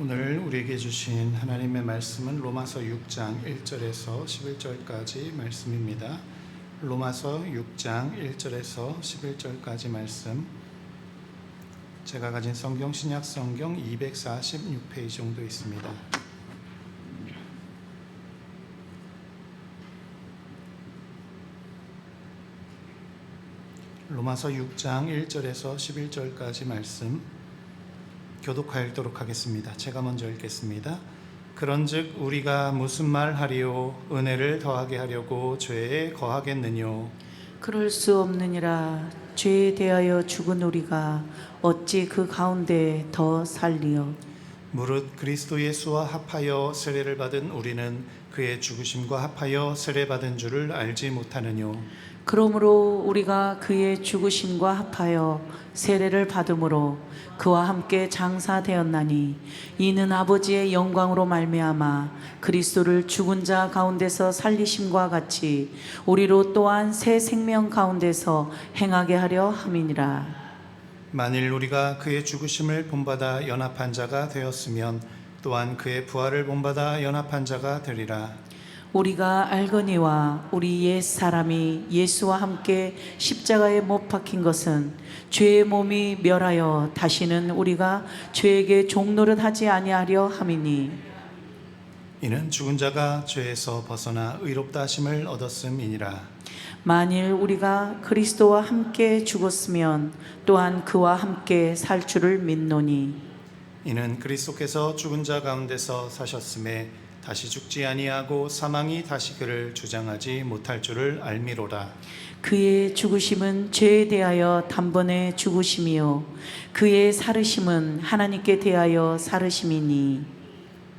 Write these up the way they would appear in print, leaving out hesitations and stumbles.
오늘 우리에게 주신 하나님의 말씀은 로마서 6장 1절에서 11절까지 말씀입니다. 로마서 6장 1절에서 11절까지 말씀, 제가 가진 성경 신약 성경 246페이지 정도 있습니다. 로마서 6장 1절에서 11절까지 말씀 교독하도록 하겠습니다. 제가 먼저 읽겠습니다. 그런즉 우리가 무슨 말 하리요? 은혜를 더하게 하려고 죄에 거하겠느뇨? 그럴 수 없느니라. 죄에 대하여 죽은 우리가 어찌 그 가운데 더 살리요? 무릇 그리스도 예수와 합하여 세례를 받은 우리는 그의 죽으심과 합하여 세례받은 줄을 알지 못하느뇨? 그러므로 우리가 그의 죽으심과 합하여 세례를 받음으로 그와 함께 장사되었나니 이는 아버지의 영광으로 말미암아 그리스도를 죽은 자 가운데서 살리심과 같이 우리로 또한 새 생명 가운데서 행하게 하려 함이니라. 만일 우리가 그의 죽으심을 본받아 연합한 자가 되었으면 또한 그의 부활을 본받아 연합한 자가 되리라. 우리가 알거니와 우리 옛 사람이 예수와 함께 십자가에 못 박힌 것은 죄의 몸이 멸하여 다시는 우리가 죄에게 종노릇하지 아니하려 함이니, 이는 죽은 자가 죄에서 벗어나 의롭다 하심을 얻었음이니라. 만일 우리가 그리스도와 함께 죽었으면 또한 그와 함께 살 줄을 믿노니, 이는 그리스도께서 죽은 자 가운데서 사셨음에 다시 죽지 아니하고 사망이 다시 그를 주장하지 못할 줄을 알미로라. 그의 죽으심은 죄에 대하여 단번에 죽으심이요 그의 살으심은 하나님께 대하여 살으심이니,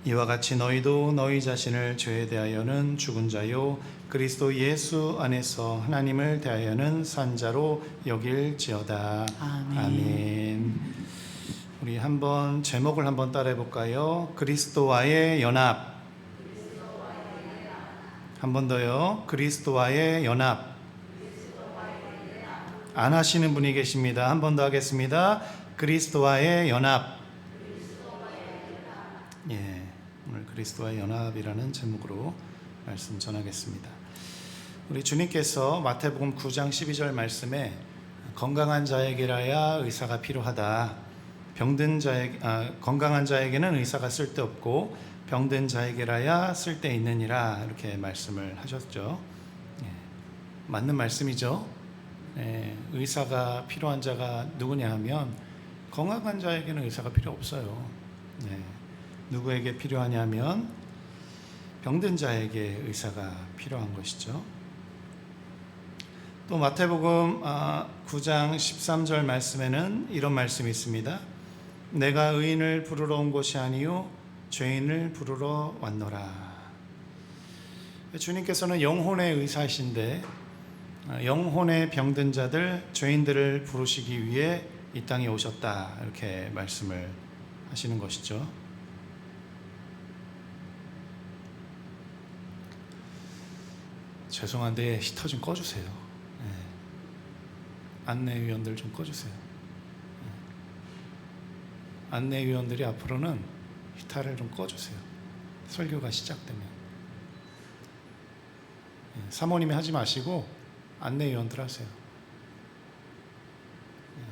이와 같이 너희도 너희 자신을 죄에 대하여는 죽은 자요 그리스도 예수 안에서 하나님을 대하여는 산 자로 여길지어다. 아멘. 아멘. 우리 한번 제목을 한번 따라해 볼까요? 그리스도와의 연합. 한 번 더요. 그리스도와의 연합. 안 하시는 분이 계십니다. 한 번 더 하겠습니다. 그리스도와의 연합. 예, 오늘 그리스도와의 연합이라는 제목으로 말씀 전하겠습니다. 우리 주님께서 마태복음 9장 12절 말씀에 건강한 자에게라야 의사가 필요하다. 건강한 자에게는 의사가 쓸데없고 병든 자에게라야 쓸데있느니라, 이렇게 말씀을 하셨죠. 예, 맞는 말씀이죠. 예, 의사가 필요한 자가 누구냐 하면 건강한 자에게는 의사가 필요 없어요. 예, 누구에게 필요하냐면 병든 자에게 의사가 필요한 것이죠. 또 마태복음 9장 13절 말씀에는 이런 말씀이 있습니다. 내가 의인을 부르러 온 것이 아니요 죄인을 부르러 왔노라. 주님께서는 영혼의 의사이신데 영혼의 병든 자들, 죄인들을 부르시기 위해 이 땅에 오셨다, 이렇게 말씀을 하시는 것이죠. 죄송한데 히터 좀 꺼주세요. 네. 안내위원들 좀 꺼주세요. 네. 안내위원들이 앞으로는 히터를 좀 꺼주세요. 설교가 시작되면. 네. 사모님이 하지 마시고 안내위원들 하세요. 네.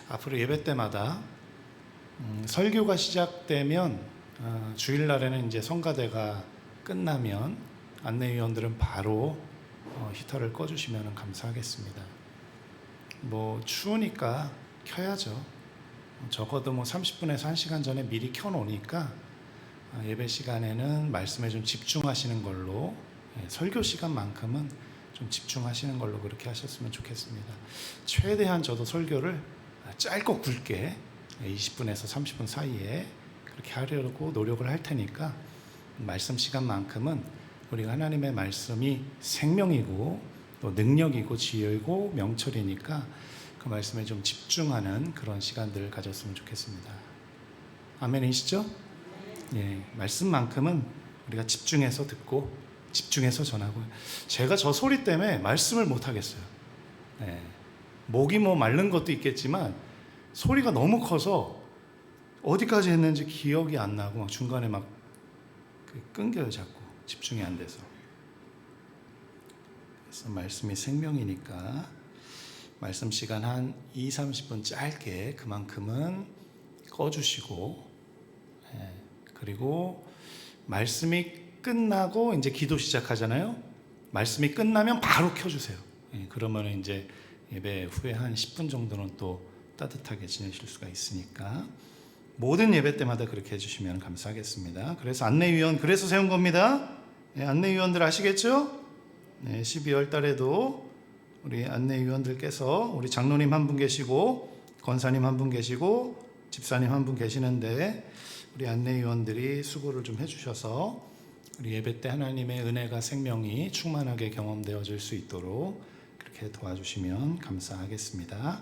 앞으로 예배 때마다 설교가 시작되면 주일날에는 이제 성가대가 끝나면 안내위원들은 바로 히터를 꺼주시면 감사하겠습니다. 뭐 추우니까 켜야죠. 적어도 뭐 30분에서 1시간 전에 미리 켜놓으니까 예배 시간에는 말씀에 좀 집중하시는 걸로, 설교 시간만큼은 좀 집중하시는 걸로 그렇게 하셨으면 좋겠습니다. 최대한 저도 설교를 짧고 굵게 20분에서 30분 사이에 그렇게 하려고 노력을 할 테니까 말씀 시간만큼은 우리가 하나님의 말씀이 생명이고 또 능력이고 지혜이고 명철이니까 그 말씀에 좀 집중하는 그런 시간들을 가졌으면 좋겠습니다. 아멘이시죠? 예, 말씀만큼은 우리가 집중해서 듣고 집중해서 전하고. 제가 저 소리 때문에 말씀을 못 하겠어요. 네. 목이 뭐 마른 것도 있겠지만 소리가 너무 커서 어디까지 했는지 기억이 안 나고 막 중간에 막 끊겨요. 자꾸 집중이 안 돼서. 그래서 말씀이 생명이니까 말씀 시간 한 20-30분 짧게 그만큼은 꺼주시고, 그리고 말씀이 끝나고 이제 기도 시작하잖아요. 말씀이 끝나면 바로 켜주세요. 그러면 이제 예배 후에 한 10분 정도는 또 따뜻하게 지내실 수가 있으니까 모든 예배 때마다 그렇게 해주시면 감사하겠습니다. 그래서 안내위원 그래서 세운 겁니다. 안내위원들 아시겠죠? 12월 달에도 우리 안내위원들께서 우리 장로님 한 분 계시고 권사님 한 분 계시고 집사님 한 분 계시는데 우리 안내위원들이 수고를 좀 해주셔서 우리 예배 때 하나님의 은혜가 생명이 충만하게 경험되어질 수 있도록 그렇게 도와주시면 감사하겠습니다.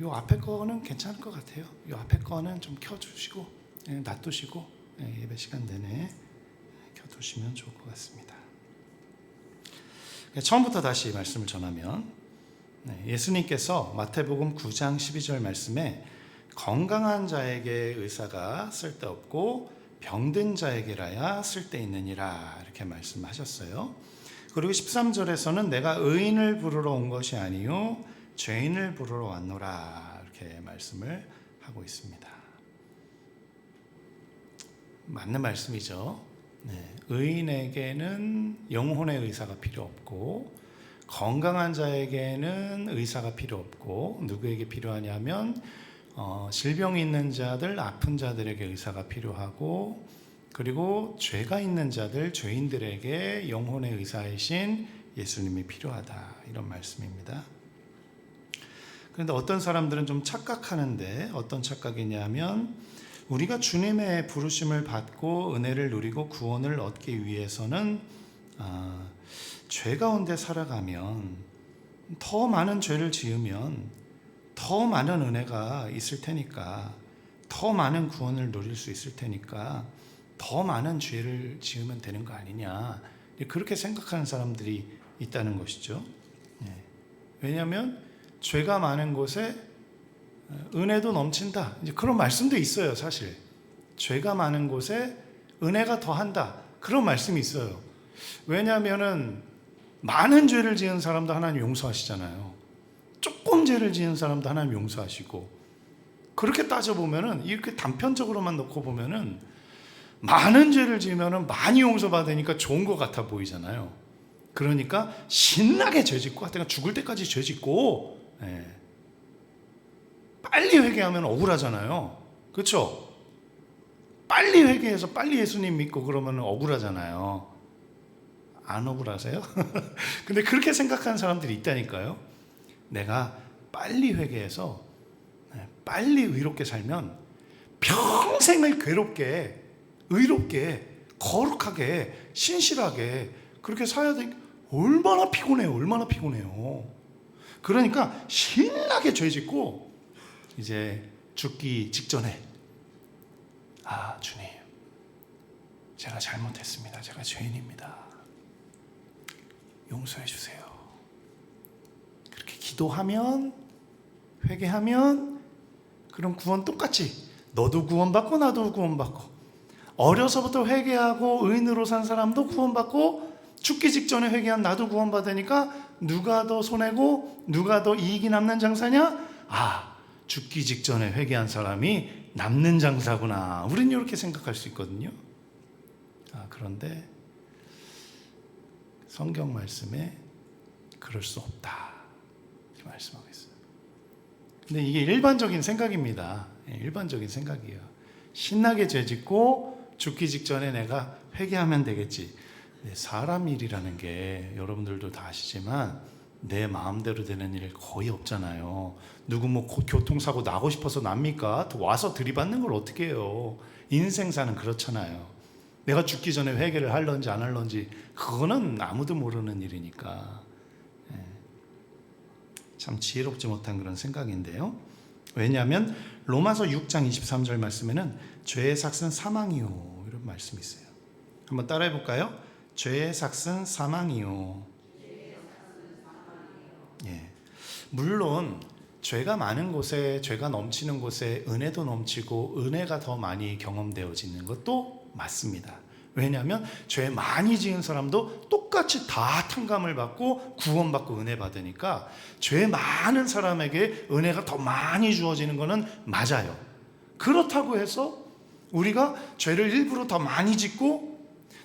요 앞에 거는 괜찮을 것 같아요. 요 앞에 거는 좀 켜주시고 놔두시고 예배 시간 내내 켜두시면 좋을 것 같습니다. 처음부터 다시 말씀을 전하면 예수님께서 마태복음 9장 12절 말씀에 건강한 자에게 의사가 쓸데없고 병든 자에게라야 쓸데있느니라 이렇게 말씀하셨어요. 그리고 13절에서는 내가 의인을 부르러 온 것이 아니요 죄인을 부르러 왔노라 이렇게 말씀을 하고 있습니다. 맞는 말씀이죠. 의인에게는 영혼의 의사가 필요 없고 건강한 자에게는 의사가 필요 없고 누구에게 필요하냐면 질병이 있는 자들, 아픈 자들에게 의사가 필요하고 그리고 죄가 있는 자들, 죄인들에게 영혼의 의사이신 예수님이 필요하다 이런 말씀입니다. 그런데 어떤 사람들은 좀 착각하는데 어떤 착각이냐면 우리가 주님의 부르심을 받고 은혜를 누리고 구원을 얻기 위해서는 죄 가운데 살아가면 더 많은 죄를 지으면 더 많은 은혜가 있을 테니까 더 많은 구원을 누릴 수 있을 테니까 더 많은 죄를 지으면 되는 거 아니냐 그렇게 생각하는 사람들이 있다는 것이죠. 왜냐하면 죄가 많은 곳에 은혜도 넘친다 이제 그런 말씀도 있어요. 사실 죄가 많은 곳에 은혜가 더한다 그런 말씀이 있어요. 왜냐하면은 많은 죄를 지은 사람도 하나님 용서하시잖아요. 조금 죄를 지은 사람도 하나님 용서하시고 그렇게 따져보면은 이렇게 단편적으로만 놓고 보면은 많은 죄를 지으면은 많이 용서받으니까 좋은 것 같아 보이잖아요. 그러니까 신나게 죄 짓고 하여튼 죽을 때까지 죄 짓고 빨리 회개하면 억울하잖아요. 그렇죠? 빨리 회개해서 빨리 예수님 믿고 그러면 억울하잖아요. 안 억울하세요? 근데 그렇게 생각하는 사람들이 있다니까요. 내가 빨리 회개해서 빨리 의롭게 살면 평생을 괴롭게 의롭게 거룩하게 신실하게 그렇게 살아야 돼. 얼마나 피곤해요. 얼마나 피곤해요. 그러니까 신나게 죄 짓고 이제 죽기 직전에 주님 제가 잘못했습니다. 제가 죄인입니다. 용서해 주세요. 그렇게 기도하면 회개하면 그럼 구원 똑같이 너도 구원받고 나도 구원받고 어려서부터 회개하고 의인으로 산 사람도 구원받고 죽기 직전에 회개한 나도 구원받으니까 누가 더 손해고 누가 더 이익이 남는 장사냐? 죽기 직전에 회개한 사람이 남는 장사구나. 우리는 이렇게 생각할 수 있거든요. 그런데 성경 말씀에 그럴 수 없다 이렇게 말씀하고 있어요. 근데 이게 일반적인 생각입니다. 일반적인 생각이에요. 신나게 죄짓고 죽기 직전에 내가 회개하면 되겠지. 사람 일이라는 게 여러분들도 다 아시지만 내 마음대로 되는 일 거의 없잖아요. 누구 뭐 교통사고 나고 싶어서 납니까? 와서 들이받는 걸 어떻게 해요? 인생사는 그렇잖아요. 내가 죽기 전에 회개를 할런지 안 할런지 그거는 아무도 모르는 일이니까 참 지혜롭지 못한 그런 생각인데요. 왜냐하면 로마서 6장 23절 말씀에는 죄의 삭은 사망이요 이런 말씀이 있어요. 한번 따라해 볼까요? 죄의 삭은 사망이요. 예. 물론 죄가 많은 곳에, 죄가 넘치는 곳에 은혜도 넘치고 은혜가 더 많이 경험되어지는 것도 맞습니다. 왜냐하면 죄 많이 지은 사람도 똑같이 다 탕감을 받고 구원받고 은혜 받으니까 죄 많은 사람에게 은혜가 더 많이 주어지는 것은 맞아요. 그렇다고 해서 우리가 죄를 일부러 더 많이 짓고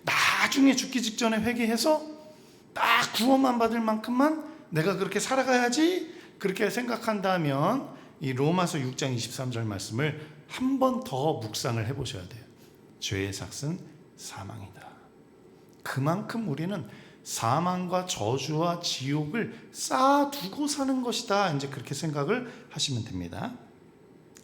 나중에 죽기 직전에 회개해서 딱 구원만 받을 만큼만 내가 그렇게 살아가야지 그렇게 생각한다면 이 로마서 6장 23절 말씀을 한 번 더 묵상을 해보셔야 돼요. 죄의 삭은 사망이다. 그만큼 우리는 사망과 저주와 지옥을 쌓아두고 사는 것이다. 이제 그렇게 생각을 하시면 됩니다.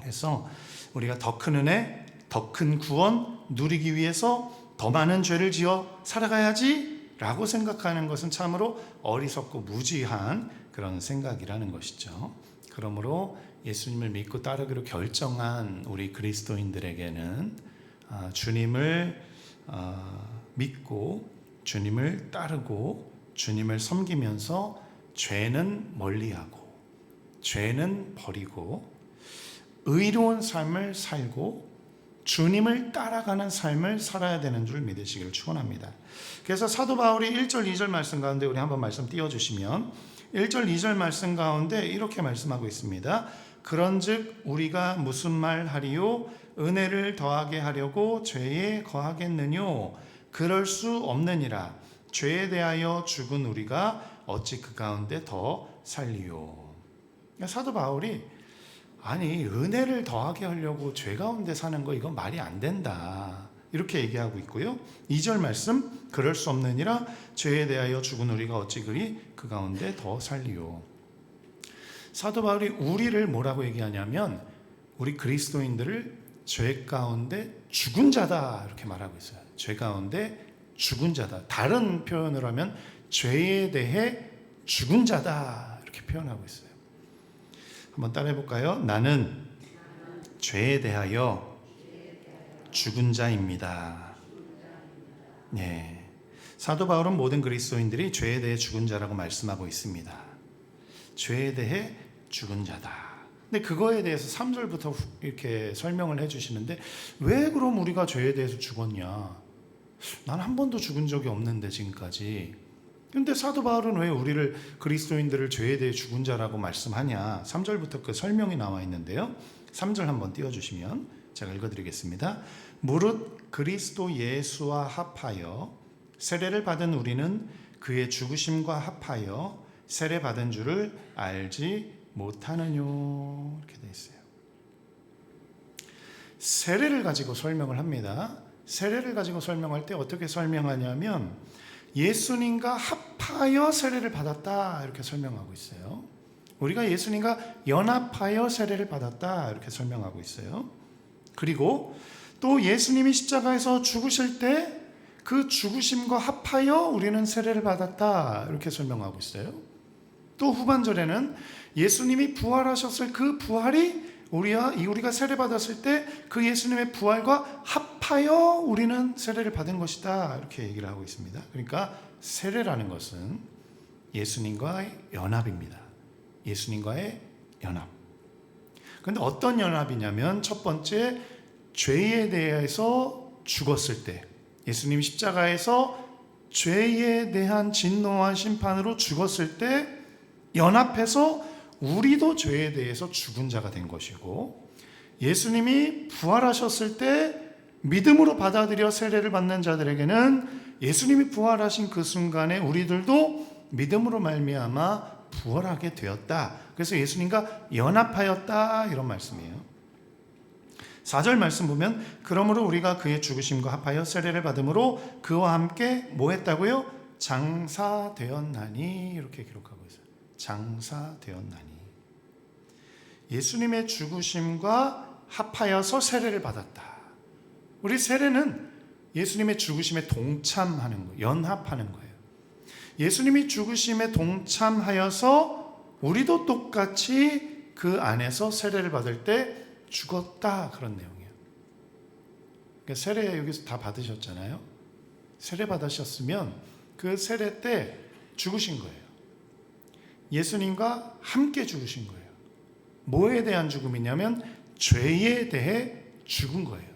그래서 우리가 더 큰 은혜, 더 큰 구원 누리기 위해서 더 많은 죄를 지어 살아가야지 라고 생각하는 것은 참으로 어리석고 무지한 그런 생각이라는 것이죠. 그러므로 예수님을 믿고 따르기로 결정한 우리 그리스도인들에게는 주님을 믿고 주님을 따르고 주님을 섬기면서 죄는 멀리하고 죄는 버리고 의로운 삶을 살고 주님을 따라가는 삶을 살아야 되는 줄 믿으시기를 축원합니다. 그래서 사도 바울이 1절 2절 말씀 가운데 우리 한번 말씀 띄워주시면 1절 2절 말씀 가운데 이렇게 말씀하고 있습니다. 그런즉 우리가 무슨 말 하리요? 은혜를 더하게 하려고 죄에 거하겠느뇨? 그럴 수 없느니라. 죄에 대하여 죽은 우리가 어찌 그 가운데 더 살리요? 사도 바울이 아니 은혜를 더하게 하려고 죄 가운데 사는 거 이건 말이 안 된다 이렇게 얘기하고 있고요. 2절 말씀 그럴 수 없느니라 죄에 대하여 죽은 우리가 어찌 그리 그 가운데 더 살리요. 사도 바울이 우리를 뭐라고 얘기하냐면 우리 그리스도인들을 죄 가운데 죽은 자다 이렇게 말하고 있어요. 죄 가운데 죽은 자다. 다른 표현을 하면 죄에 대해 죽은 자다 이렇게 표현하고 있어요. 한번 따라해 볼까요? 나는 죄에 대하여 죽은 자입니다. 네. 사도 바울은 모든 그리스도인들이 죄에 대해 죽은 자라고 말씀하고 있습니다. 죄에 대해 죽은 자다. 근데 그거에 대해서 3절부터 이렇게 설명을 해주시는데 왜 그럼 우리가 죄에 대해서 죽었냐? 난 한 번도 죽은 적이 없는데 지금까지. 근데 사도 바울은 왜 우리를 그리스도인들을 죄에 대해 죽은 자라고 말씀하냐? 3절부터 그 설명이 나와 있는데요. 3절 한번 띄워주시면 제가 읽어드리겠습니다. 무릇 그리스도 예수와 합하여 세례를 받은 우리는 그의 죽으심과 합하여 세례 받은 줄을 알지 못하느뇨 이렇게 되어 있어요. 세례를 가지고 설명을 합니다. 세례를 가지고 설명할 때 어떻게 설명하냐면 예수님과 합하여 세례를 받았다 이렇게 설명하고 있어요. 우리가 예수님과 연합하여 세례를 받았다 이렇게 설명하고 있어요. 그리고 또 예수님이 십자가에서 죽으실 때 그 죽으심과 합하여 우리는 세례를 받았다 이렇게 설명하고 있어요. 또 후반절에는 예수님이 부활하셨을 그 부활이 우리가 세례 받았을 때 그 예수님의 부활과 합하여 우리는 세례를 받은 것이다 이렇게 얘기를 하고 있습니다. 그러니까 세례라는 것은 예수님과의 연합입니다. 예수님과의 연합. 그런데 어떤 연합이냐면 첫 번째 죄에 대해서 죽었을 때 예수님이 십자가에서 죄에 대한 진노와 심판으로 죽었을 때 연합해서 우리도 죄에 대해서 죽은 자가 된 것이고 예수님이 부활하셨을 때 믿음으로 받아들여 세례를 받는 자들에게는 예수님이 부활하신 그 순간에 우리들도 믿음으로 말미암아 부활하게 되었다. 그래서 예수님과 연합하였다 이런 말씀이에요. 4절 말씀 보면 그러므로 우리가 그의 죽으심과 합하여 세례를 받음으로 그와 함께 뭐 했다고요? 장사되었나니 이렇게 기록하고 있어요. 장사되었나니 예수님의 죽으심과 합하여서 세례를 받았다. 우리 세례는 예수님의 죽으심에 동참하는 거예요. 연합하는 거예요. 예수님이 죽으심에 동참하여서 우리도 똑같이 그 안에서 세례를 받을 때 죽었다 그런 내용이에요. 그러니까 세례 여기서 다 받으셨잖아요. 세례 받으셨으면 그 세례 때 죽으신 거예요. 예수님과 함께 죽으신 거예요. 뭐에 대한 죽음이냐면 죄에 대해 죽은 거예요.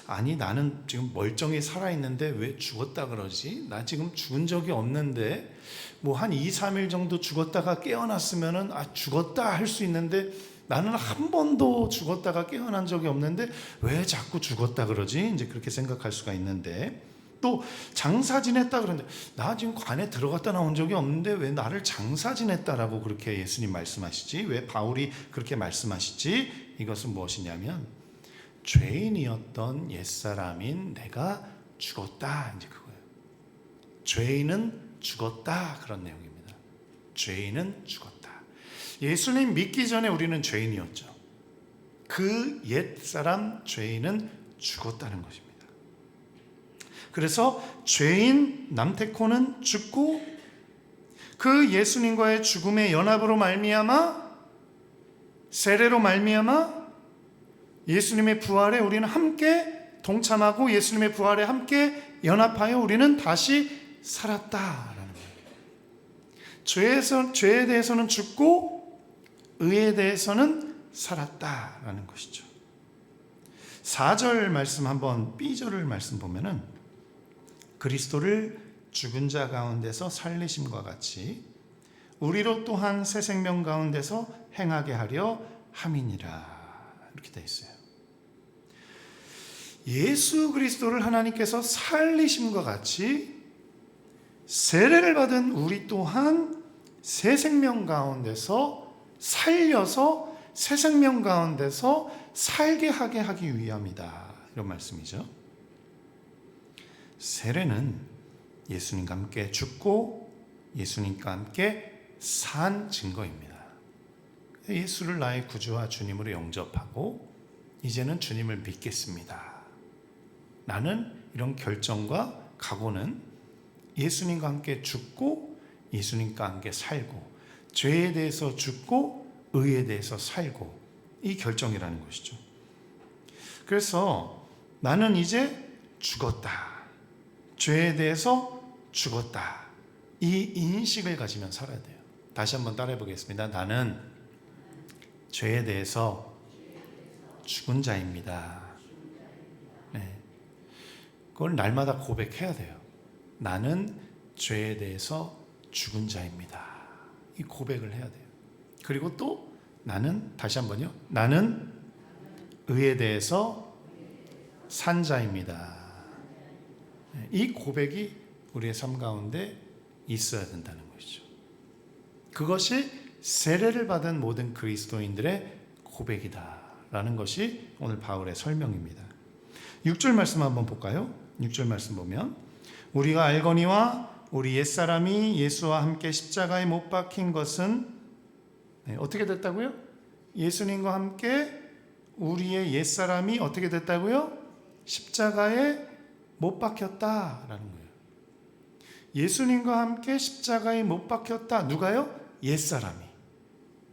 아니, 나는 지금 멀쩡히 살아있는데 왜 죽었다 그러지? 나 지금 죽은 적이 없는데 뭐 한 2, 3일 정도 죽었다가 깨어났으면은 죽었다 할 수 있는데 나는 한 번도 죽었다가 깨어난 적이 없는데 왜 자꾸 죽었다 그러지? 이제 그렇게 생각할 수가 있는데, 또 장사 지냈다 그러는데 나 지금 관에 들어갔다 나온 적이 없는데 왜 나를 장사 지냈다라고 그렇게 예수님 말씀하시지? 왜 바울이 그렇게 말씀하시지? 이것은 무엇이냐면 죄인이었던 옛사람인 내가 죽었다, 이제 그거예요. 죄인은 죽었다, 그런 내용입니다. 죄인은 죽었다. 예수님 믿기 전에 우리는 죄인이었죠. 그 옛사람 죄인은 죽었다는 것입니다. 그래서 죄인 남태코는 죽고 그 예수님과의 죽음의 연합으로 말미암아, 세례로 말미암아 예수님의 부활에 우리는 함께 동참하고 예수님의 부활에 함께 연합하여 우리는 다시 살았다라는 거예요. 죄에 대해서는 죽고 의에 대해서는 살았다라는 것이죠. 4절 말씀 한번, B절을 말씀 보면은 그리스도를 죽은 자 가운데서 살리심과 같이 우리로 또한 새 생명 가운데서 행하게 하려 함이니라, 이렇게 되어 있어요. 예수 그리스도를 하나님께서 살리심과 같이 세례를 받은 우리 또한 새 생명 가운데서 살려서 새 생명 가운데서 살게 하게 하기 위함이다, 이런 말씀이죠. 세례는 예수님과 함께 죽고 예수님과 함께 산 증거입니다. 예수를 나의 구주와 주님으로 영접하고 이제는 주님을 믿겠습니다. 나는 이런 결정과 각오는 예수님과 함께 죽고 예수님과 함께 살고 죄에 대해서 죽고 의에 대해서 살고, 이 결정이라는 것이죠. 그래서 나는 이제 죽었다, 죄에 대해서 죽었다, 이 인식을 가지면 살아야 돼요. 다시 한번 따라해 보겠습니다. 나는 죄에 대해서 죽은 자입니다. 네. 그걸 날마다 고백해야 돼요. 나는 죄에 대해서 죽은 자입니다. 이 고백을 해야 돼요. 그리고 또 나는, 다시 한번요, 나는 의에 대해서 산 자입니다. 이 고백이 우리의 삶 가운데 있어야 된다는 것이죠. 그것이 세례를 받은 모든 그리스도인들의 고백이다라는 것이 오늘 바울의 설명입니다. 6절 말씀 한번 볼까요? 6절 말씀 보면 우리가 알거니와 우리 옛사람이 예수와 함께 십자가에 못 박힌 것은 어떻게 됐다고요? 예수님과 함께 우리의 옛사람이 어떻게 됐다고요? 십자가에 못 박혔다라는 거예요. 예수님과 함께 십자가에 못 박혔다. 누가요? 옛사람이.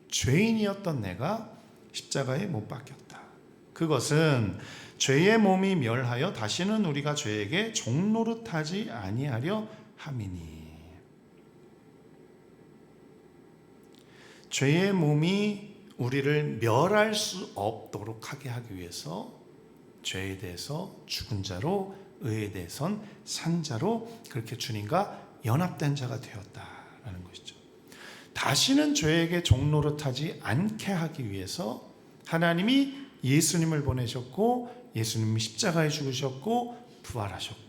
죄인이었던 내가 십자가에 못 박혔다. 그것은 죄의 몸이 멸하여 다시는 우리가 죄에게 종노릇하지 아니하려 함이니. 죄의 몸이 우리를 멸할 수 없도록 하게 하기 위해서 죄에 대해서 죽은 자로, 의에 대해선 산 자로 그렇게 주님과 연합된 자가 되었다라는 것이죠. 다시는 죄에게 종노릇하지 않게 하기 위해서 하나님이 예수님을 보내셨고 예수님이 십자가에 죽으셨고 부활하셨고,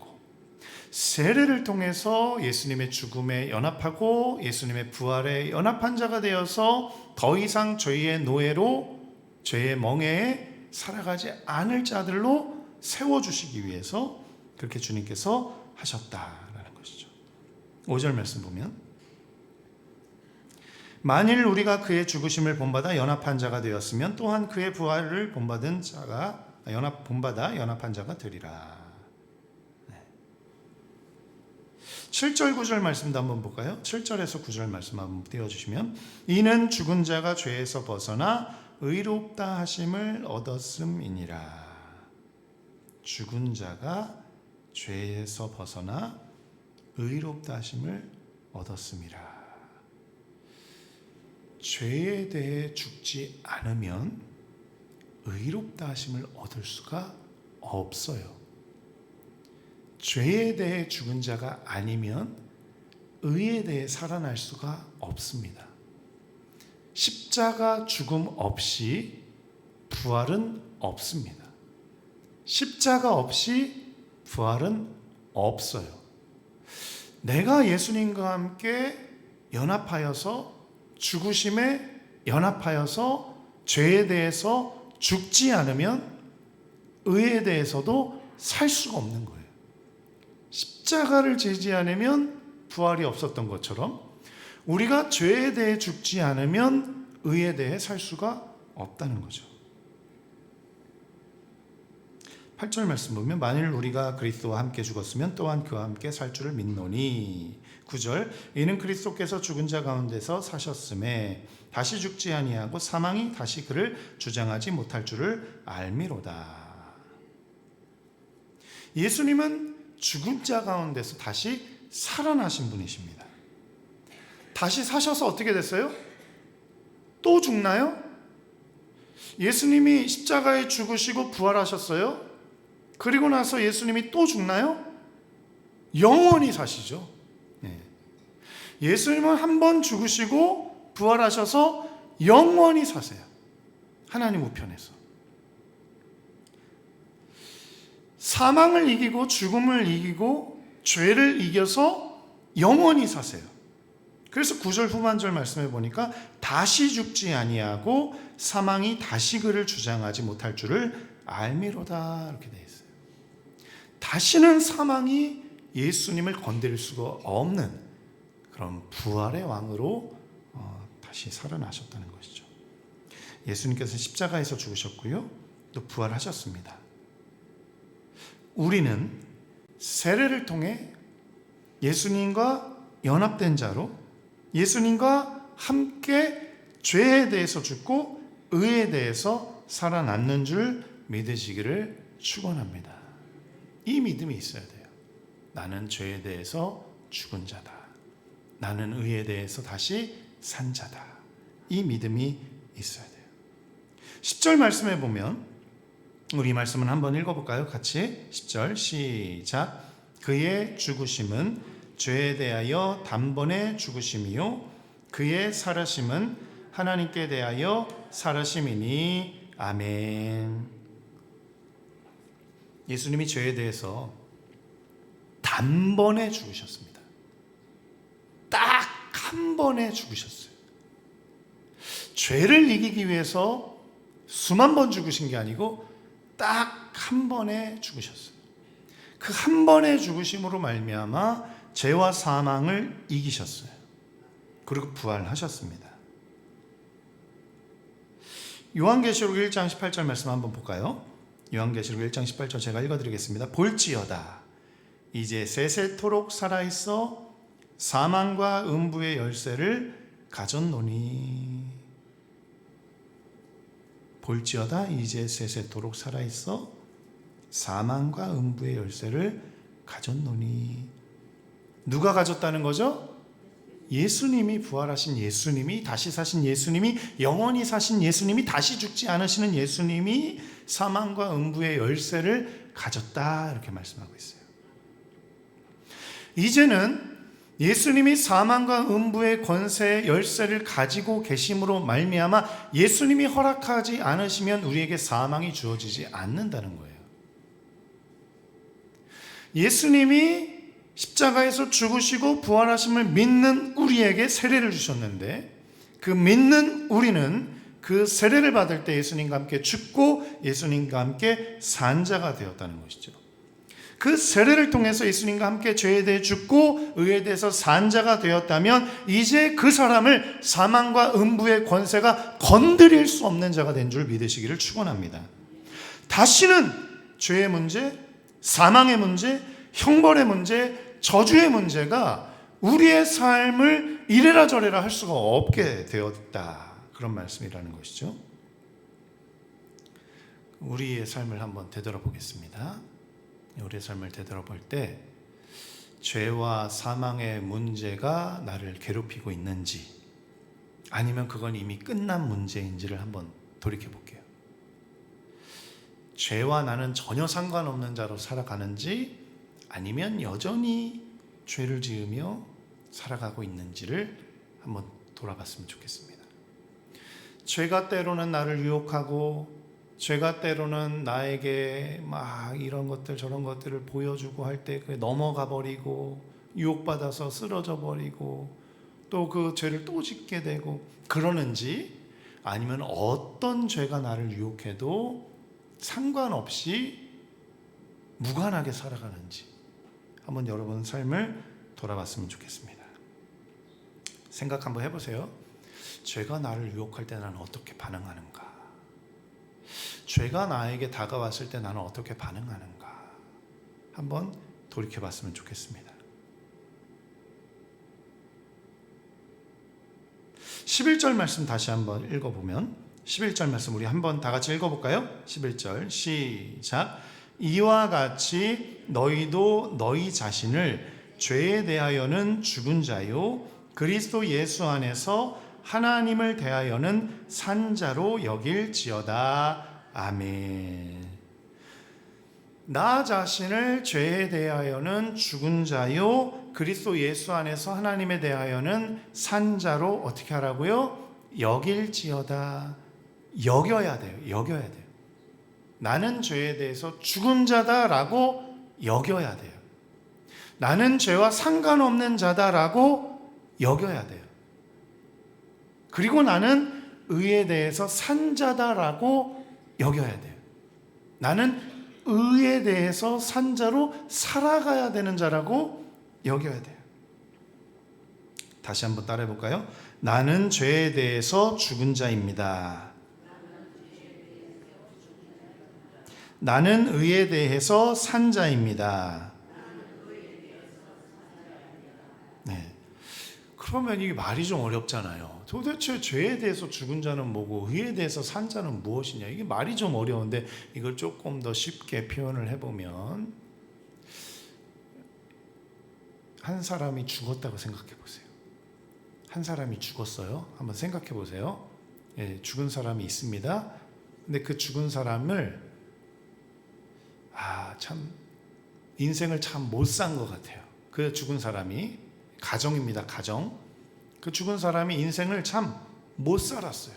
세례를 통해서 예수님의 죽음에 연합하고 예수님의 부활에 연합한 자가 되어서 더 이상 죄의 노예로, 죄의 멍에에 살아가지 않을 자들로 세워주시기 위해서 그렇게 주님께서 하셨다라는 것이죠. 5절 말씀 보면 만일 우리가 그의 죽으심을 본받아 연합한 자가 되었으면 또한 그의 부활을 본받은 자가 본받아 연합한 자가 되리라. 7절 9절 말씀도 한번 볼까요? 7절에서 9절 말씀 한번 띄워주시면 이는 죽은 자가 죄에서 벗어나 의롭다 하심을 얻었음이니라. 죽은 자가 죄에서 벗어나 의롭다 하심을 얻었음이라. 죄에 대해 죽지 않으면 의롭다 하심을 얻을 수가 없어요. 죄에 대해 죽은 자가 아니면 의에 대해 살아날 수가 없습니다. 십자가 죽음 없이 부활은 없습니다. 십자가 없이 부활은 없어요. 내가 예수님과 함께 연합하여서 죽으심에 연합하여서 죄에 대해서 죽지 않으면 의에 대해서도 살 수가 없는 거예요. 십자가를 지지 않으면 부활이 없었던 것처럼 우리가 죄에 대해 죽지 않으면 의에 대해 살 수가 없다는 거죠. 8절 말씀 보면 만일 우리가 그리스도와 함께 죽었으면 또한 그와 함께 살 줄을 믿노니. 9절 이는 그리스도께서 죽은 자 가운데서 사셨음에 다시 죽지 아니하고 사망이 다시 그를 주장하지 못할 줄을 알미로다. 예수님은 죽은 자 가운데서 다시 살아나신 분이십니다. 다시 사셔서 어떻게 됐어요? 또 죽나요? 예수님이 십자가에 죽으시고 부활하셨어요? 그리고 나서 예수님이 또 죽나요? 영원히 사시죠. 예수님은 한 번 죽으시고 부활하셔서 영원히 사세요. 하나님 우편에서. 사망을 이기고 죽음을 이기고 죄를 이겨서 영원히 사세요. 그래서 9절 후반절 말씀해 보니까 다시 죽지 아니하고 사망이 다시 그를 주장하지 못할 줄을 알미로다 이렇게 되어 있어요. 다시는 사망이 예수님을 건드릴 수가 없는 그런 부활의 왕으로 다시 살아나셨다는 것이죠. 예수님께서 십자가에서 죽으셨고요, 또 부활하셨습니다. 우리는 세례를 통해 예수님과 연합된 자로 예수님과 함께 죄에 대해서 죽고 의에 대해서 살아남는 줄 믿으시기를 축원합니다. 이 믿음이 있어야 돼요. 나는 죄에 대해서 죽은 자다. 나는 의에 대해서 다시 산 자다. 이 믿음이 있어야 돼요. 10절 말씀해 보면 우리 말씀은 한번 읽어볼까요? 같이 10절 시작. 그의 죽으심은 죄에 대하여 단번에 죽으심이요 그의 살아심은 하나님께 대하여 살아심이니. 아멘. 예수님이 죄에 대해서 단번에 죽으셨습니다. 딱 한 번에 죽으셨어요. 죄를 이기기 위해서 수만 번 죽으신 게 아니고 딱 한 번에 죽으셨어요. 그 한 번의 죽으심으로 말미암아 죄와 사망을 이기셨어요. 그리고 부활하셨습니다. 요한계시록 1장 18절 말씀 한번 볼까요? 요한계시록 1장 18절 제가 읽어드리겠습니다. 볼지어다 이제 세세토록 살아있어 사망과 음부의 열쇠를 가졌노니. 볼지어다 이제 세세토록 살아있어 사망과 음부의 열쇠를 가졌노니. 누가 가졌다는 거죠? 예수님이, 부활하신 예수님이, 다시 사신 예수님이, 영원히 사신 예수님이, 다시 죽지 않으시는 예수님이 사망과 음부의 열쇠를 가졌다 이렇게 말씀하고 있어요. 이제는 예수님이 사망과 음부의 권세의 열쇠를 가지고 계심으로 말미암아 예수님이 허락하지 않으시면 우리에게 사망이 주어지지 않는다는 거예요. 예수님이 십자가에서 죽으시고 부활하심을 믿는 우리에게 세례를 주셨는데 그 믿는 우리는 그 세례를 받을 때 예수님과 함께 죽고 예수님과 함께 산 자가 되었다는 것이죠. 그 세례를 통해서 예수님과 함께 죄에 대해 죽고 의에 대해서 산 자가 되었다면 이제 그 사람을 사망과 음부의 권세가 건드릴 수 없는 자가 된 줄 믿으시기를 축원합니다. 다시는 죄의 문제, 사망의 문제, 형벌의 문제, 저주의 문제가 우리의 삶을 이래라 저래라 할 수가 없게 되었다. 그런 말씀이라는 것이죠. 우리의 삶을 한번 되돌아보겠습니다. 우리의 삶을 되돌아볼 때 죄와 사망의 문제가 나를 괴롭히고 있는지, 아니면 그건 이미 끝난 문제인지를 한번 돌이켜 볼게요. 죄와 나는 전혀 상관없는 자로 살아가는지, 아니면 여전히 죄를 지으며 살아가고 있는지를 한번 돌아봤으면 좋겠습니다. 죄가 때로는 나를 유혹하고, 죄가 때로는 나에게 막 이런 것들 저런 것들을 보여주고 할 때 그게 넘어가 버리고, 유혹받아서 쓰러져 버리고, 또 그 죄를 또 짓게 되고 그러는지, 아니면 어떤 죄가 나를 유혹해도 상관없이 무관하게 살아가는지 한번 여러분 삶을 돌아봤으면 좋겠습니다. 생각 한번 해보세요. 죄가 나를 유혹할 때 나는 어떻게 반응하는가? 죄가 나에게 다가왔을 때 나는 어떻게 반응하는가? 한번 돌이켜봤으면 좋겠습니다. 11절 말씀 다시 한번 읽어보면, 11절 말씀 우리 한번 다 같이 읽어볼까요? 11절 시작. 이와 같이 너희도 너희 자신을 죄에 대하여는 죽은 자요 그리스도 예수 안에서 하나님을 대하여는 산 자로 여길지어다. 아멘. 나 자신을 죄에 대하여는 죽은 자요 그리스도 예수 안에서 하나님에 대하여는 산 자로 어떻게 하라고요? 여길지어다. 여겨야 돼요. 여겨야 돼요. 나는 죄에 대해서 죽은 자다라고 여겨야 돼요. 나는 죄와 상관없는 자다라고 여겨야 돼요. 그리고 나는 의에 대해서 산 자다라고 여겨야 돼요. 나는 의에 대해서 산 자로 살아가야 되는 자라고 여겨야 돼요. 다시 한번 따라해 볼까요? 나는 죄에 대해서 죽은 자입니다. 나는 의에 대해서 산 자입니다. 네. 그러면 이게 말이 좀 어렵잖아요. 도대체 죄에 대해서 죽은 자는 뭐고 의에 대해서 산 자는 무엇이냐? 이게 말이 좀 어려운데 이걸 조금 더 쉽게 표현을 해보면, 한 사람이 죽었다고 생각해 보세요. 한 사람이 죽었어요. 한번 생각해 보세요. 예, 죽은 사람이 있습니다. 근데 그 죽은 사람을 참 인생을 참 못 산 것 같아요. 그 죽은 사람이, 가정입니다. 가정. 그 죽은 사람이 인생을 참 못 살았어요.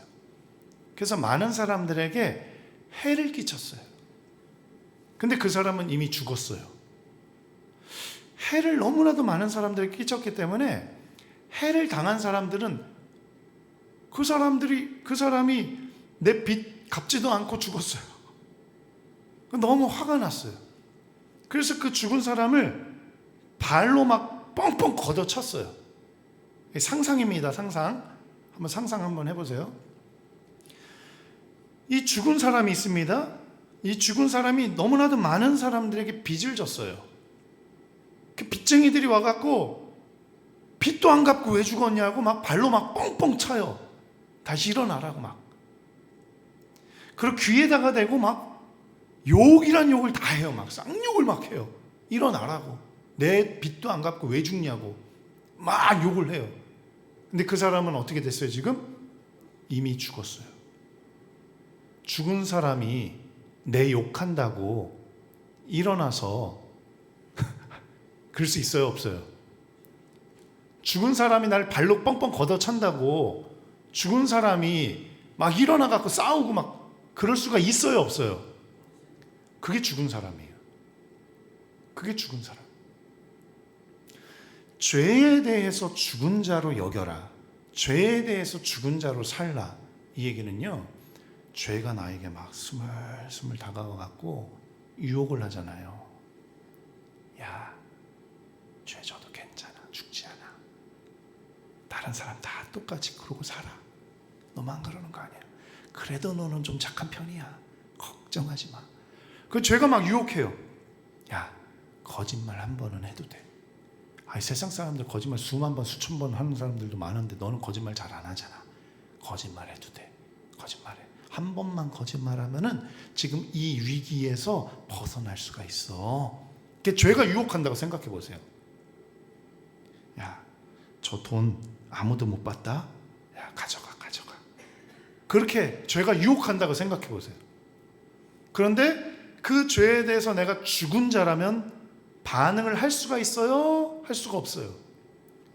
그래서 많은 사람들에게 해를 끼쳤어요. 근데 그 사람은 이미 죽었어요. 해를 너무나도 많은 사람들에게 끼쳤기 때문에 해를 당한 사람들은 그 사람이 내 빚 갚지도 않고 죽었어요. 너무 화가 났어요. 그래서 그 죽은 사람을 발로 막 뻥뻥 걷어쳤어요. 상상입니다. 상상. 한번 상상 한번 해보세요. 이 죽은 사람이 있습니다. 이 죽은 사람이 너무나도 많은 사람들에게 빚을 졌어요. 그 빚쟁이들이 와갖고 빚도 안 갚고 왜 죽었냐고 막 발로 막 뻥뻥 차요. 다시 일어나라고 막. 그리고 귀에다가 대고 막 욕이란 욕을 다 해요. 막 쌍욕을 막 해요. 일어나라고. 내 빚도 안 갚고 왜 죽냐고 막 욕을 해요. 근데 그 사람은 어떻게 됐어요? 지금 이미 죽었어요. 죽은 사람이 내 욕한다고 일어나서 그럴 수 있어요? 없어요? 죽은 사람이 날 발로 뻥뻥 걷어찬다고 죽은 사람이 막 일어나갖고 싸우고 막 그럴 수가 있어요? 없어요? 그게 죽은 사람이에요. 그게 죽은 사람. 죄에 대해서 죽은 자로 여겨라. 죄에 대해서 죽은 자로 살라. 이 얘기는요, 죄가 나에게 막 스물스물 다가와갖고 유혹을 하잖아요. 야, 죄 져도 괜찮아. 죽지 않아. 다른 사람 다 똑같이 그러고 살아. 너만 그러는 거 아니야. 그래도 너는 좀 착한 편이야. 걱정하지 마. 그 죄가 막 유혹해요. 야, 거짓말 한 번은 해도 돼. 세상 사람들 거짓말 수만 번, 수천 번 하는 사람들도 많은데 너는 거짓말 잘 안 하잖아. 거짓말 해도 돼. 거짓말해. 한 번만 거짓말하면은 지금 이 위기에서 벗어날 수가 있어. 그게 죄가 유혹한다고 생각해 보세요. 야, 저 돈 아무도 못 받다? 야, 가져가. 그렇게 죄가 유혹한다고 생각해 보세요. 그런데 그 죄에 대해서 내가 죽은 자라면 반응을 할 수가 있어요? 할 수가 없어요?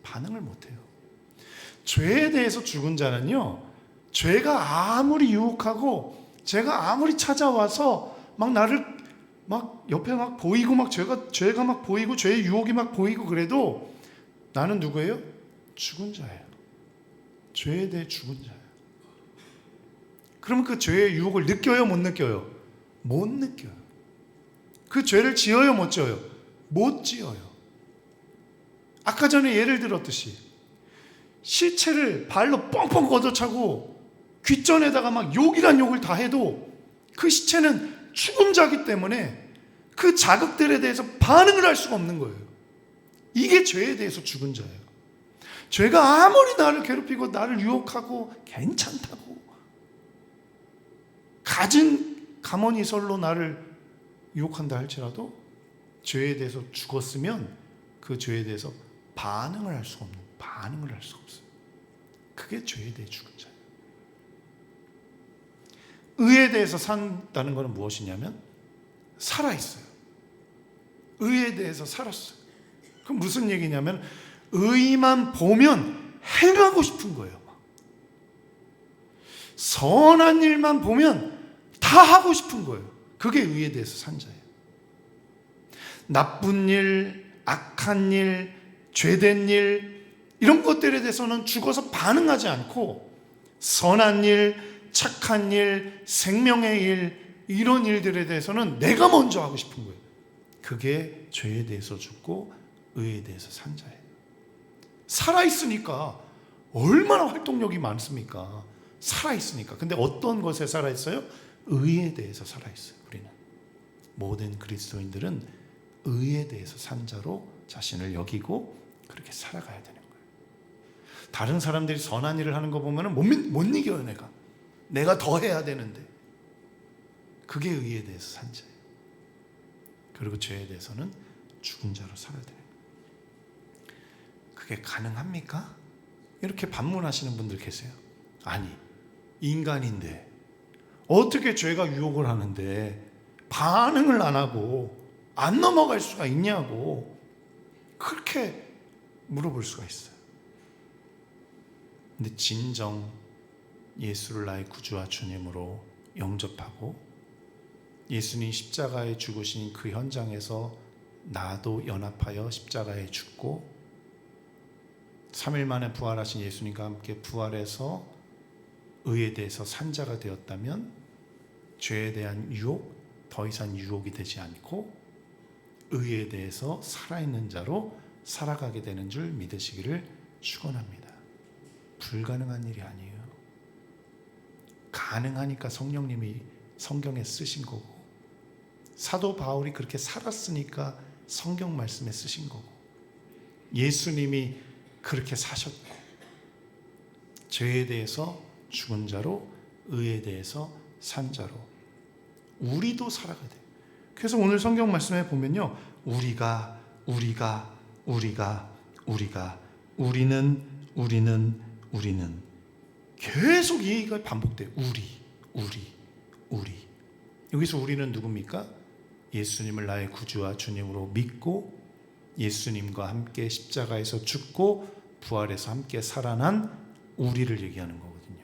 반응을 못 해요. 죄에 대해서 죽은 자는요, 죄가 아무리 유혹하고 죄가 아무리 찾아와서 막 나를 막 옆에 막 보이고 막 죄가 막 보이고 죄의 유혹이 막 보이고 그래도 나는 누구예요? 죽은 자예요. 죄에 대해 죽은 자예요. 그러면 그 죄의 유혹을 느껴요? 못 느껴요? 못 느껴요. 그 죄를 지어요? 못 지어요? 못 지어요. 아까 전에 예를 들었듯이 시체를 발로 뻥뻥 걷어차고 귓전에다가 막 욕이란 욕을 다 해도 그 시체는 죽은 자기 때문에 그 자극들에 대해서 반응을 할 수가 없는 거예요. 이게 죄에 대해서 죽은 자예요. 죄가 아무리 나를 괴롭히고 나를 유혹하고 괜찮다고 갖은 가머니설로 나를 유혹한다 할지라도 죄에 대해서 죽었으면 그 죄에 대해서 반응을 할 수가 없어요. 그게 죄에 대해 죽은 자예요. 의에 대해서 산다는 것은 무엇이냐면 살아있어요. 의에 대해서 살았어요. 그럼 무슨 얘기냐면 의만 보면 행하고 싶은 거예요. 선한 일만 보면 다 하고 싶은 거예요. 그게 의에 대해서 산 자예요. 나쁜 일, 악한 일, 죄된 일 이런 것들에 대해서는 죽어서 반응하지 않고 선한 일, 착한 일, 생명의 일 이런 일들에 대해서는 내가 먼저 하고 싶은 거예요. 그게 죄에 대해서 죽고 의에 대해서 산 자예요. 살아있으니까 얼마나 활동력이 많습니까? 살아있으니까. 근데 어떤 것에 살아있어요? 의에 대해서 살아있어요. 우리는 모든 그리스도인들은 의에 대해서 산 자로 자신을 여기고 그렇게 살아가야 되는 거예요. 다른 사람들이 선한 일을 하는 거 보면 못 이겨요. 내가 더 해야 되는데 그게 의에 대해서 산 자예요. 그리고 죄에 대해서는 죽은 자로 살아야 되는 거예요. 그게 가능합니까? 이렇게 반문하시는 분들 계세요. 아니, 인간인데 어떻게 죄가 유혹을 하는데 반응을 안 하고 안 넘어갈 수가 있냐고 그렇게 물어볼 수가 있어요. 근데 진정 예수를 나의 구주와 주님으로 영접하고 예수님 십자가에 죽으신 그 현장에서 나도 연합하여 십자가에 죽고 3일 만에 부활하신 예수님과 함께 부활해서 의에 대해서 산 자가 되었다면 죄에 대한 유혹 더 이상 유혹이 되지 않고 의에 대해서 살아있는 자로 살아가게 되는 줄 믿으시기를 축원합니다. 불가능한 일이 아니에요. 가능하니까 성령님이 성경에 쓰신 거고 사도 바울이 그렇게 살았으니까 성경 말씀에 쓰신 거고 예수님이 그렇게 사셨고 죄에 대해서 죽은 자로 의에 대해서 산 자로 우리도 살아가야 돼요. 그래서 오늘 성경 말씀에 보면요, 우리가 우리는 계속 이 얘기가 반복돼요. 우리. 여기서 우리는 누굽니까? 예수님을 나의 구주와 주님으로 믿고 예수님과 함께 십자가에서 죽고 부활해서 함께 살아난 우리를 얘기하는 거거든요.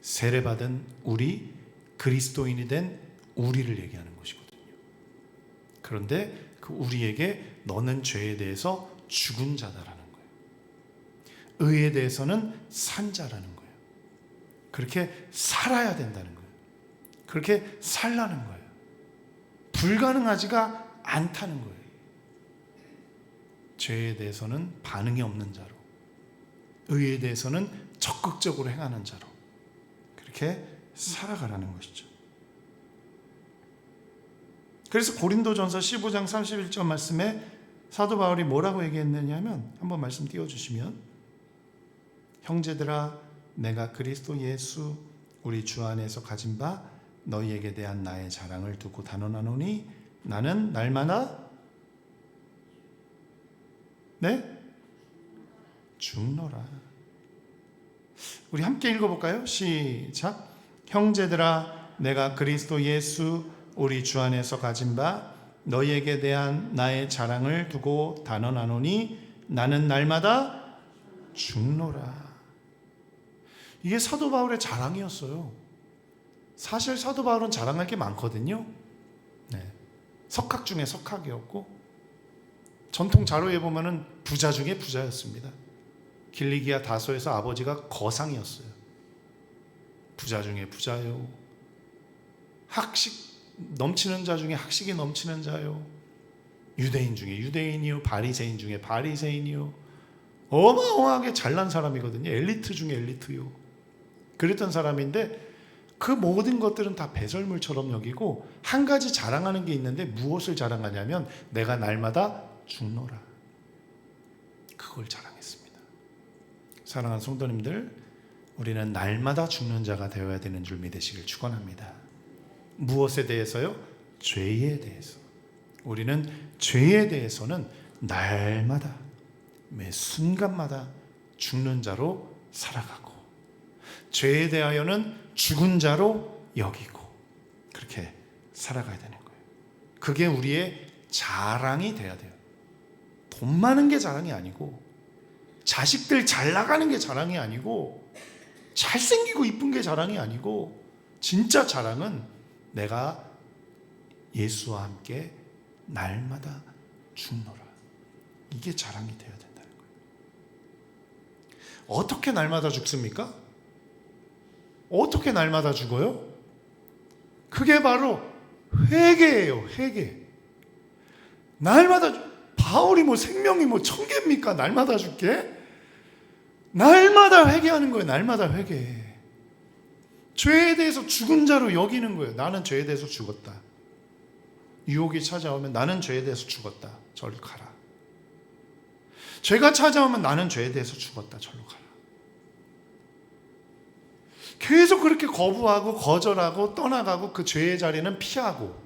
세례받은 우리, 그리스도인이 된 우리를 얘기하는 것이거든요. 그런데 그 우리에게 너는 죄에 대해서 죽은 자다라는 거예요. 의에 대해서는 산 자라는 거예요. 그렇게 살아야 된다는 거예요. 그렇게 살라는 거예요. 불가능하지가 않다는 거예요. 죄에 대해서는 반응이 없는 자로, 의에 대해서는 적극적으로 행하는 자로 그렇게 살아가라는 것이죠. 그래서 고린도전서 15장 31절 말씀에 사도 바울이 뭐라고 얘기했느냐 하면 한번 말씀 띄워주시면 형제들아 내가 그리스도 예수 우리 주 안에서 가진 바 너희에게 대한 나의 자랑을 두고 단언하노니 나는 날마다 네? 죽노라. 우리 함께 읽어볼까요? 시작. 형제들아, 내가 그리스도 예수 우리 주 안에서 가진 바 너희에게 대한 나의 자랑을 두고 단언하노니 나는 날마다 죽노라. 이게 사도 바울의 자랑이었어요. 사실 사도 바울은 자랑할 게 많거든요. 네. 석학 중에 석학이었고 전통 자료에 보면은 부자 중에 부자였습니다. 길리기아 다소에서 아버지가 거상이었어요. 부자 중에 부자요. 학식 넘치는 자 중에 학식이 넘치는 자요. 유대인 중에 유대인이요. 바리새인 중에 바리새인이요. 어마어마하게 잘난 사람이거든요. 엘리트 중에 엘리트요. 그랬던 사람인데 그 모든 것들은 다 배설물처럼 여기고 한 가지 자랑하는 게 있는데 무엇을 자랑하냐면 내가 날마다 죽노라. 그걸 자랑했습니다. 사랑하는 성도님들, 우리는 날마다 죽는 자가 되어야 되는 줄 믿으시길 축원합니다. 무엇에 대해서요? 죄에 대해서. 우리는 죄에 대해서는 날마다 매 순간마다 죽는 자로 살아가고 죄에 대하여는 죽은 자로 여기고 그렇게 살아가야 되는 거예요. 그게 우리의 자랑이 돼야 돼요. 돈 많은 게 자랑이 아니고 자식들 잘 나가는 게 자랑이 아니고 잘생기고 이쁜 게 자랑이 아니고 진짜 자랑은 내가 예수와 함께 날마다 죽노라. 이게 자랑이 되어야 된다는 거예요. 어떻게 날마다 죽습니까? 어떻게 날마다 죽어요? 그게 바로 회개예요. 회개. 날마다 바울이 뭐 생명이 뭐 1000개입니까? 날마다 죽게? 날마다 회개하는 거예요. 날마다 회개. 죄에 대해서 죽은 자로 여기는 거예요. 나는 죄에 대해서 죽었다. 유혹이 찾아오면 나는 죄에 대해서 죽었다. 저리 가라. 죄가 찾아오면 나는 죄에 대해서 죽었다. 저리로 가라. 계속 그렇게 거부하고 거절하고 떠나가고 그 죄의 자리는 피하고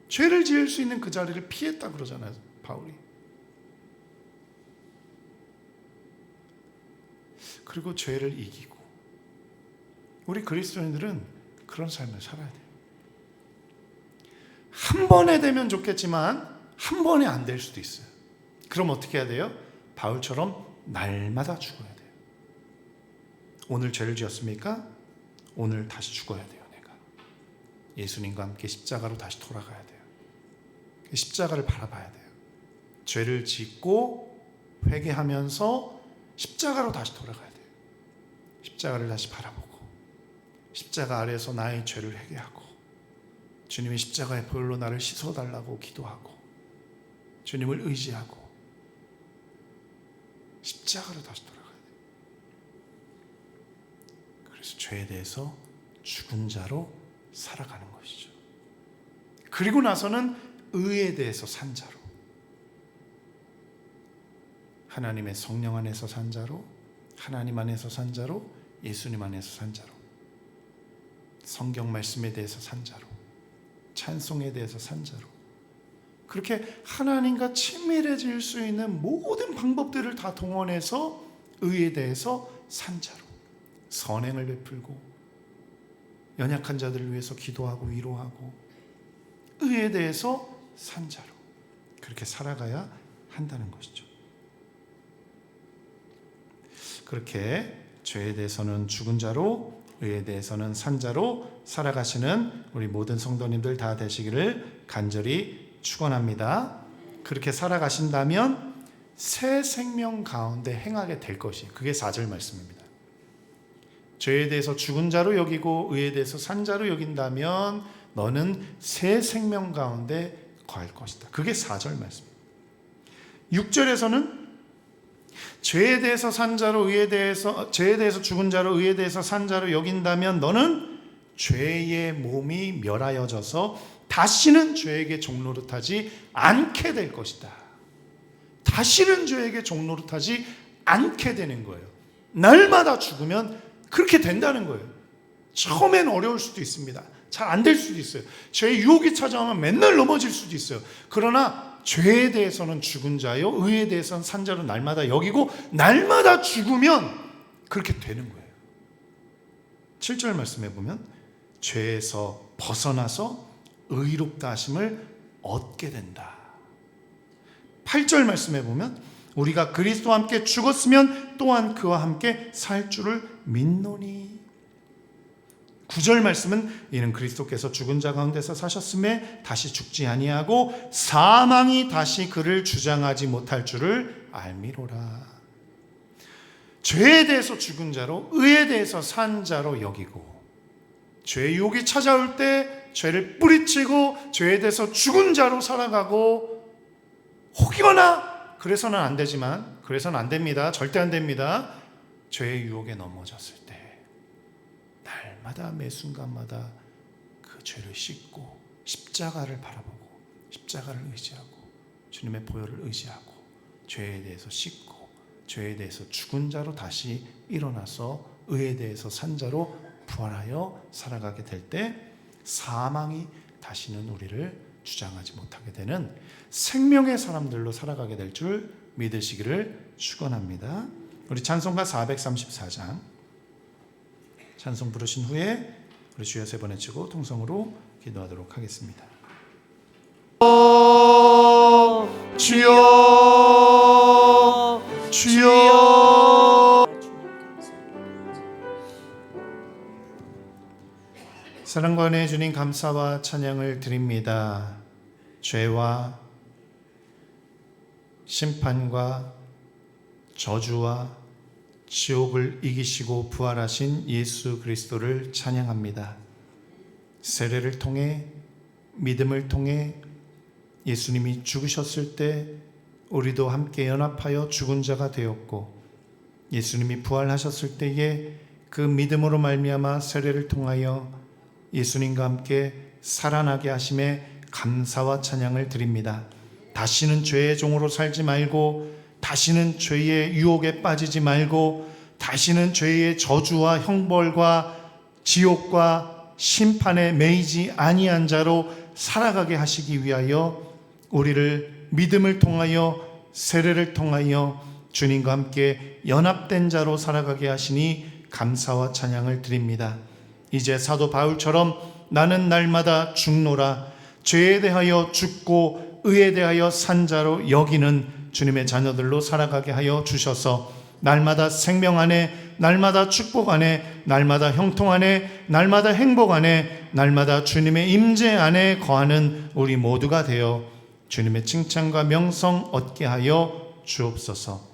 죄를 지을 수 있는 그 자리를 피했다 그러잖아요. 바울이. 그리고 죄를 이기고 우리 그리스도인들은 그런 삶을 살아야 돼요. 한 번에 되면 좋겠지만 한 번에 안 될 수도 있어요. 그럼 어떻게 해야 돼요? 바울처럼 날마다 죽어야 돼요. 오늘 죄를 지었습니까? 오늘 다시 죽어야 돼요. 내가 예수님과 함께 십자가로 다시 돌아가야 돼요. 십자가를 바라봐야 돼요. 죄를 짓고 회개하면서 십자가로 다시 돌아가야 돼요. 십자가를 다시 바라보고 십자가 아래에서 나의 죄를 회개하고 주님이 십자가의 보혈로 나를 씻어달라고 기도하고 주님을 의지하고 십자가로 다시 돌아가야 돼요. 그래서 죄에 대해서 죽은 자로 살아가는 것이죠. 그리고 나서는 의에 대해서 산 자로, 하나님의 성령 안에서 산 자로, 하나님 안에서 산 자로, 예수님 안에서 산 자로, 성경 말씀에 대해서 산 자로, 찬송에 대해서 산 자로, 그렇게 하나님과 친밀해질 수 있는 모든 방법들을 다 동원해서 의에 대해서 산 자로, 선행을 베풀고 연약한 자들을 위해서 기도하고 위로하고 의에 대해서 산 자로 그렇게 살아가야 한다는 것이죠. 그렇게 죄에 대해서는 죽은 자로, 의에 대해서는 산 자로 살아가시는 우리 모든 성도님들 다 되시기를 간절히 축원합니다. 그렇게 살아가신다면 새 생명 가운데 행하게 될 것이에요. 그게 4절 말씀입니다. 죄에 대해서 죽은 자로 여기고 의에 대해서 산 자로 여긴다면 너는 새 생명 가운데 거할 것이다. 그게 4절 말씀입니다. 6절에서는 죄에 대해서 산 자로 의에 대해서 죄에 대해서 죽은 자로 의에 대해서 산 자로 여긴다면 너는 죄의 몸이 멸하여져서 다시는 죄에게 종노릇하지 않게 될 것이다. 다시는 죄에게 종노릇하지 않게 되는 거예요. 날마다 죽으면 그렇게 된다는 거예요. 처음엔 어려울 수도 있습니다. 잘 안 될 수도 있어요. 죄의 유혹이 찾아오면 맨날 넘어질 수도 있어요. 그러나 죄에 대해서는 죽은 자요, 의에 대해서는 산 자로 날마다 여기고 날마다 죽으면 그렇게 되는 거예요. 7절 말씀해 보면 죄에서 벗어나서 의롭다 하심을 얻게 된다. 8절 말씀해 보면 우리가 그리스도와 함께 죽었으면 또한 그와 함께 살 줄을 믿노니. 9절 말씀은 이는 그리스도께서 죽은 자 가운데서 사셨음에 다시 죽지 아니하고 사망이 다시 그를 주장하지 못할 줄을 알미로라. 죄에 대해서 죽은 자로, 의에 대해서 산 자로 여기고, 죄의 유혹이 찾아올 때 죄를 뿌리치고 죄에 대해서 죽은 자로 살아가고, 혹여나 그래서는 안 되지만, 그래서는 안 됩니다. 절대 안 됩니다. 죄의 유혹에 넘어졌을 때 날마다 매 순간마다 그 죄를 씻고 십자가를 바라보고 십자가를 의지하고 주님의 보혈을 의지하고 죄에 대해서 씻고 죄에 대해서 죽은 자로 다시 일어나서 의에 대해서 산 자로 부활하여 살아가게 될 때 사망이 다시는 우리를 주장하지 못하게 되는 생명의 사람들로 살아가게 될 줄 믿으시기를 축원합니다. 우리 찬송가 434장 찬송 부르신 후에 우리 주여 세 번 외치고 통성으로 기도하도록 하겠습니다. 주여 주여. 사랑과 은혜의 주님 감사와 찬양을 드립니다. 죄와 심판과 저주와 지옥을 이기시고 부활하신 예수 그리스도를 찬양합니다. 세례를 통해 믿음을 통해 예수님이 죽으셨을 때 우리도 함께 연합하여 죽은 자가 되었고, 예수님이 부활하셨을 때에 그 믿음으로 말미암아 세례를 통하여 예수님과 함께 살아나게 하심에 감사와 찬양을 드립니다. 다시는 죄의 종으로 살지 말고, 다시는 죄의 유혹에 빠지지 말고, 다시는 죄의 저주와 형벌과 지옥과 심판에 매이지 아니한 자로 살아가게 하시기 위하여 우리를 믿음을 통하여 세례를 통하여 주님과 함께 연합된 자로 살아가게 하시니 감사와 찬양을 드립니다. 이제 사도 바울처럼 나는 날마다 죽노라, 죄에 대하여 죽고 의에 대하여 산 자로 여기는 주님의 자녀들로 살아가게 하여 주셔서 날마다 생명 안에, 날마다 축복 안에, 날마다 형통 안에, 날마다 행복 안에, 날마다 주님의 임재 안에 거하는 우리 모두가 되어 주님의 칭찬과 명성 얻게 하여 주옵소서.